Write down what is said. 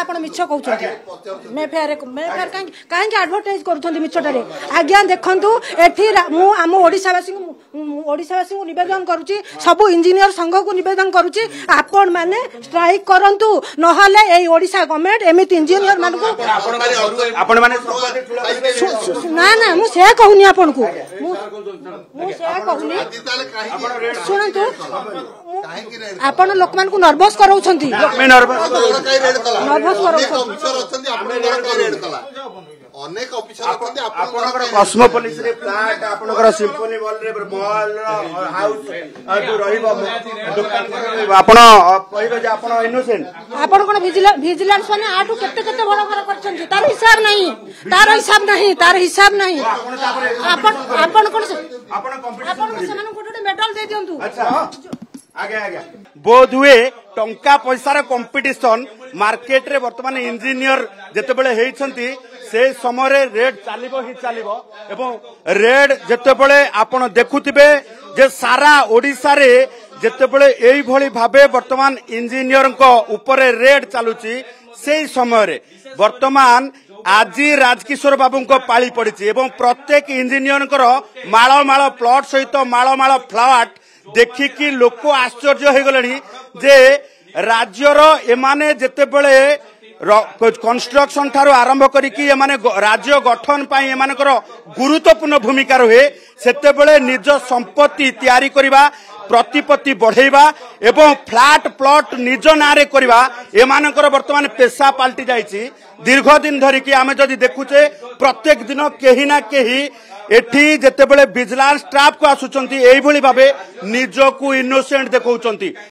ଆପଣ ମିଛ କହୁଛନ୍ତି ମେଫେୟାର କାହିଁକି ଆଡଭର୍ଟାଇଜ କରୁଛନ୍ତି ମିଛଟାରେ ଆଜ୍ଞା ଦେଖନ୍ତୁ ଏଠି ମୁଁ ଆମ ଓଡ଼ିଶାବାସୀଙ୍କୁ ନିବେଦନ କରୁଛି ସବୁ ଇଞ୍ଜିନିୟର ସଂଘକୁ ନିବେଦନ କରୁଛି ଆପଣ ମାନେ ଷ୍ଟ୍ରାଇକ୍ କରନ୍ତୁ ନହେଲେ ଏଇ ଓଡ଼ିଶା ଗଭର୍ଣ୍ଣମେଣ୍ଟ ଏମିତି ଇଞ୍ଜିନିୟର ମାନଙ୍କୁ ନା ନା ମୁଁ ସେ କହୁନି ଆପଣଙ୍କୁ ମୁଁ ସେ କହୁନି ଶୁଣନ୍ତୁ ଆପଣ ଲୋକମାନଙ୍କୁ ନର୍ଭସ କରାଉଛନ୍ତି ଅନେକ ଅଫିସର କସ୍ମୋପୋଲିସ ରେ ଫ୍ଲାଟ ଆପଣଙ୍କର ସିମ୍ଫୋନି ମଲ୍ ରେ ମଲ୍ ହାଉସ୍ ରହିବ ଦୋକାନ ଆପଣ କହିବେ ଯେ ଆପଣ ଇନୋସେଣ୍ଟ ଆପଣ କୋन ভিজিলেন্স মানে আটু কেতে কেতে বড় বড় করছন্তি তার হিসাব নাই আপন কোন সেমান কোটে মেডাল দে দিয়ন্তু आगे बोध हुए टंका पैसार कंपटीशन मार्केट रे वर्तमान इंजीनियर जेते बेले हेइछंती से समय रेट चलिबो ही चलिबो एवं रेट जेते बेले आपण देखुथिबे जे सारा ओडिसा रे जेते बेले एई भली भाबे वर्तमान इंजीनियर को ऊपर रेट चालुची से समय रे वर्तमान आज राजकिशोर बाबू को पाली पड़ी एवं प्रत्येक इंजीनियर माळ माळ प्लॉट सहित माळ माळ फ्लैट देखिकी लोक आश्चर्य हो गले जे राज्यर एमाने जेतेबेले कंस्ट्रक्शन ठारू आरंभ करिकी एमाने राज्य गठन पाई एमानकर गुरुत्वपूर्ण भूमिका रहे सेतेबेले निज संपत्ति तैयारी करिबा प्रतिपत्ति बढ़ेबा एवं फ्लैट प्लॉट निज नारे करिबा एमानकर वर्तमान पेशा पाल्टी जाइछि दीर्घ दिन धरिकी आमे जदि देखुचे प्रत्येक दिन केही ना केही एठी जेतेबेले विजिलेंस स्टाफ को आसुचंती एई भली भाबे निजकु इनोसेंट देखौचंती।